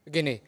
Begini,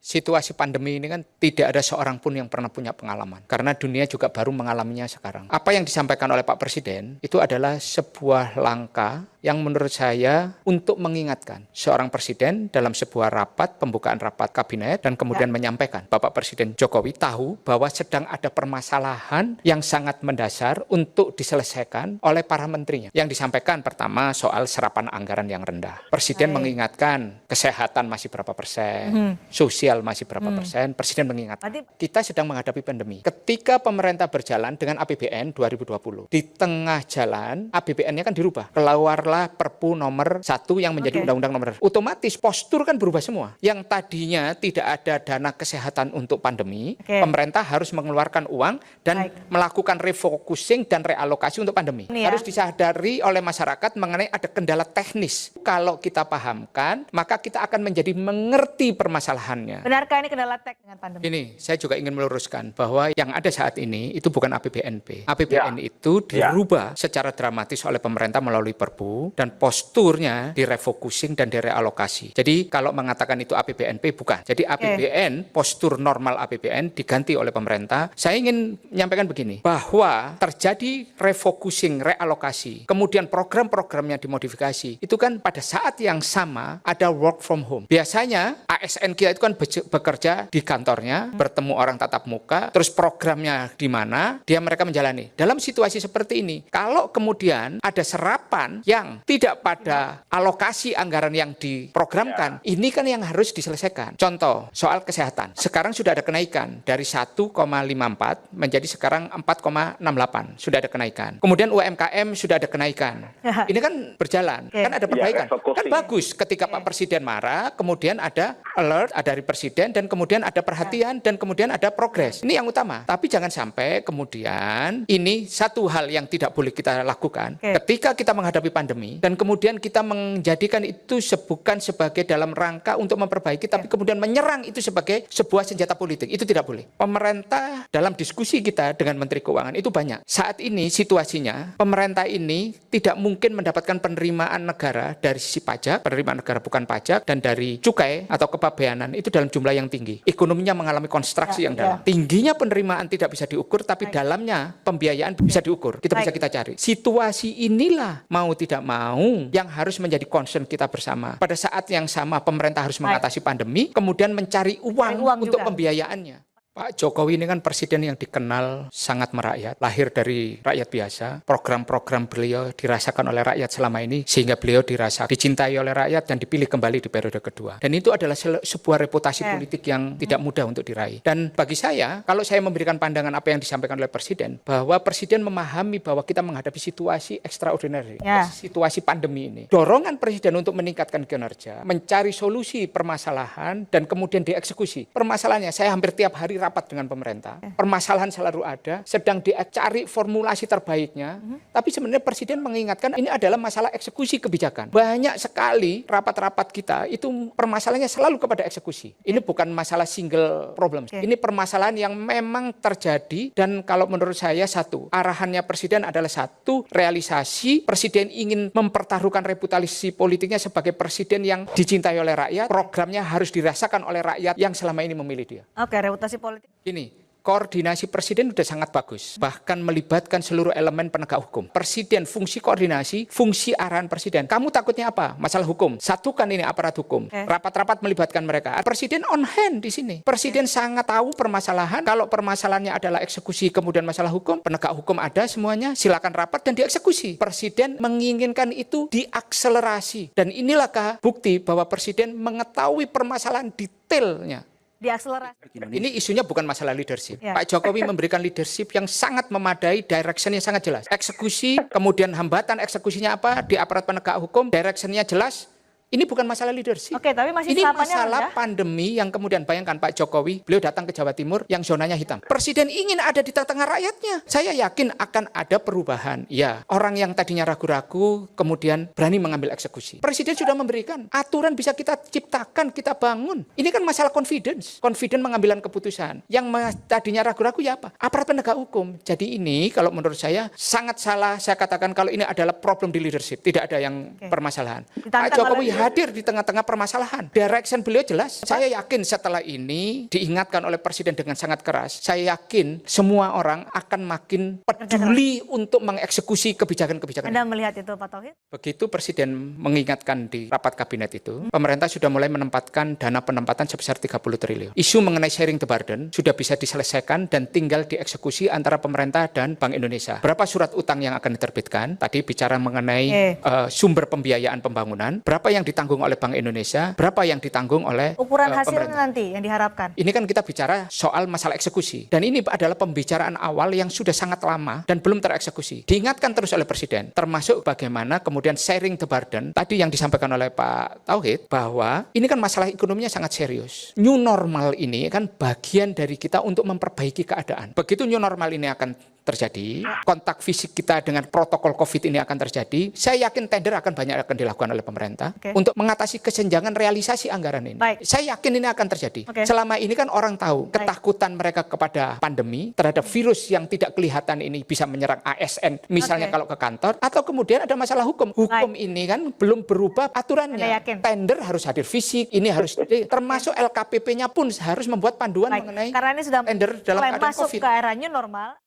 situasi pandemi ini kan tidak ada seorang pun yang pernah punya pengalaman. Karena dunia juga baru mengalaminya sekarang. Apa yang disampaikan oleh Pak Presiden itu adalah sebuah langkah yang menurut saya untuk mengingatkan seorang presiden dalam sebuah rapat, pembukaan rapat kabinet, dan kemudian menyampaikan Bapak Presiden Jokowi tahu bahwa sedang ada permasalahan yang sangat mendasar untuk diselesaikan oleh para menterinya. Yang disampaikan pertama soal serapan anggaran yang rendah. Presiden mengingatkan kesehatan masih berapa persen, sosial masih berapa persen. Presiden mengingatkan kita sedang menghadapi pandemi. Ketika pemerintah berjalan dengan APBN 2020, di tengah jalan APBN-nya kan dirubah. Keluarlah Perpu nomor 1 yang menjadi undang-undang nomor. Otomatis postur kan berubah semua. Yang tadinya tidak ada dana kesehatan untuk pandemi, pemerintah harus mengeluarkan uang dan melakukan refocusing dan realokasi untuk pandemi. Harus disadari oleh masyarakat mengenai ada kendala teknis. Kalau kita pahamkan, maka kita akan menjadi mengerti permasalahannya. Benarkah ini kendala teknis dengan pandemi? Ini saya juga ingin meluruskan bahwa yang ada saat ini itu bukan APBNP. APBN itu dirubah secara dramatis oleh pemerintah melalui Perpu dan posturnya direfocusing dan direalokasi. Jadi kalau mengatakan itu APBNP bukan. Jadi APBN, postur normal APBN diganti oleh pemerintah. Saya ingin menyampaikan begini, bahwa terjadi refocusing, realokasi, kemudian program-programnya dimodifikasi. Itu kan pada saat yang sama ada work from home. Biasanya ASN kita itu kan bekerja di kantornya, bertemu orang tatap muka, terus programnya di mana, mereka menjalani. Dalam situasi seperti ini, kalau kemudian ada serapan yang tidak pada alokasi anggaran yang diprogramkan, ini kan yang harus diselesaikan. Contoh, soal kesehatan. Sekarang sudah ada kenaikan dari 1,54 menjadi sekarang 4,68. Sudah ada kenaikan. Kemudian UMKM sudah ada kenaikan. Ini kan berjalan. Kan ada perbaikan. Kan bagus ketika Pak Presiden marah, kemudian ada alert dari Presiden, dan kemudian ada perhatian, dan kemudian ada progres. Ini yang utama. Tapi jangan sampai kemudian ini satu hal yang tidak boleh kita lakukan. Ketika kita menghadapi pandemi, dan kemudian kita menjadikan itu bukan sebagai dalam rangka untuk memperbaiki, tapi kemudian menyerang itu sebagai sebuah senjata politik. Itu tidak boleh. Pemerintah dalam diskusi kita dengan Menteri Keuangan itu banyak. Saat ini situasinya, pemerintah ini tidak mungkin mendapatkan penerimaan negara dari sisi pajak, penerimaan negara bukan pajak, dan dari cukai atau kepabeanan itu dalam jumlah yang tinggi. Ekonominya mengalami konstruksi yang dalam. Tingginya penerimaan tidak bisa diukur, tapi dalamnya pembiayaan bisa diukur. Bisa kita cari. Situasi inilah mau tidak mau yang harus menjadi concern kita bersama. Pada saat yang sama pemerintah harus mengatasi pandemi, kemudian mencari uang untuk pembiayaannya. Pak Jokowi ini kan presiden yang dikenal sangat merakyat, lahir dari rakyat biasa. Program-program beliau dirasakan oleh rakyat selama ini, sehingga beliau dicintai oleh rakyat dan dipilih kembali di periode kedua. Dan itu adalah sebuah reputasi politik yang tidak mudah untuk diraih. Dan bagi saya, kalau saya memberikan pandangan apa yang disampaikan oleh Presiden, bahwa Presiden memahami bahwa kita menghadapi situasi extraordinary, situasi pandemi ini. Dorongan Presiden untuk meningkatkan kinerja, mencari solusi permasalahan, dan kemudian dieksekusi. Permasalahannya, saya hampir tiap hari rapat dengan pemerintah. Permasalahan selalu ada, sedang dicari formulasi terbaiknya, tapi sebenarnya Presiden mengingatkan ini adalah masalah eksekusi kebijakan. Banyak sekali rapat-rapat kita itu permasalahannya selalu kepada eksekusi. Ini bukan masalah single problem. Ini permasalahan yang memang terjadi, dan kalau menurut saya satu, arahannya Presiden adalah satu, realisasi Presiden ingin mempertaruhkan reputasi politiknya sebagai Presiden yang dicintai oleh rakyat, programnya harus dirasakan oleh rakyat yang selama ini memilih dia. Reputasi politik. Gini, koordinasi Presiden sudah sangat bagus, bahkan melibatkan seluruh elemen penegak hukum. Presiden, fungsi koordinasi, fungsi arahan Presiden. Kamu takutnya apa? Masalah hukum. Satukan ini aparat hukum. Rapat-rapat melibatkan mereka. Presiden on hand di sini. Presiden sangat tahu permasalahan. Kalau permasalahannya adalah eksekusi, kemudian masalah hukum, penegak hukum ada semuanya, silakan rapat dan dieksekusi. Presiden menginginkan itu diakselerasi. Dan inilah bukti bahwa Presiden mengetahui permasalahan detailnya. Diakselerasi. Ini isunya bukan masalah leadership. Pak Jokowi memberikan leadership yang sangat memadai, directionnya sangat jelas. Eksekusi, kemudian hambatan eksekusinya apa di aparat penegak hukum, directionnya jelas. Ini bukan masalah leadership. Tapi masih ini masalah pandemi yang kemudian bayangkan Pak Jokowi, beliau datang ke Jawa Timur yang zonanya hitam. Presiden ingin ada di tengah rakyatnya. Saya yakin akan ada perubahan. Ya, orang yang tadinya ragu-ragu kemudian berani mengambil eksekusi. Presiden sudah memberikan aturan bisa kita ciptakan, kita bangun. Ini kan masalah confidence. Confidence mengambil keputusan. Yang tadinya ragu-ragu ya apa? Aparat penegak hukum. Jadi ini kalau menurut saya sangat salah. Saya katakan kalau ini adalah problem di leadership. Tidak ada yang permasalahan. Pak Jokowi hadir di tengah-tengah permasalahan. Direction beliau jelas. Saya yakin setelah ini diingatkan oleh Presiden dengan sangat keras. Saya yakin semua orang akan makin peduli untuk mengeksekusi kebijakan-kebijakan. Anda melihat itu, Pak Tauhid? Begitu Presiden mengingatkan di rapat kabinet itu, pemerintah sudah mulai menempatkan dana penempatan sebesar 30 triliun. Isu mengenai sharing the burden sudah bisa diselesaikan dan tinggal dieksekusi antara pemerintah dan Bank Indonesia. Berapa surat utang yang akan diterbitkan? Tadi bicara mengenai sumber pembiayaan pembangunan, berapa yang ditanggung oleh Bank Indonesia, berapa yang ditanggung oleh ukuran hasilnya pemerintah. nanti yang diharapkan. Ini kan kita bicara soal masalah eksekusi. Dan ini adalah pembicaraan awal yang sudah sangat lama dan belum tereksekusi. Diingatkan terus oleh Presiden, termasuk bagaimana kemudian sharing the burden, tadi yang disampaikan oleh Pak Tauhid, bahwa ini kan masalah ekonominya sangat serius. New normal ini kan bagian dari kita untuk memperbaiki keadaan. Begitu new normal ini akan terjadi, kontak fisik kita dengan protokol COVID ini akan terjadi, saya yakin tender akan banyak dilakukan oleh pemerintah untuk mengatasi kesenjangan realisasi anggaran ini. Saya yakin ini akan terjadi. Selama ini kan orang tahu ketakutan mereka kepada pandemi, terhadap virus yang tidak kelihatan ini bisa menyerang ASN, misalnya kalau ke kantor, atau kemudian ada masalah hukum. Hukum ini kan belum berubah aturannya. Tender harus hadir fisik, ini harus termasuk LKPP-nya pun harus membuat panduan mengenai karena ini sudah tender dalam mulai keadaan masuk COVID. ke era new normal.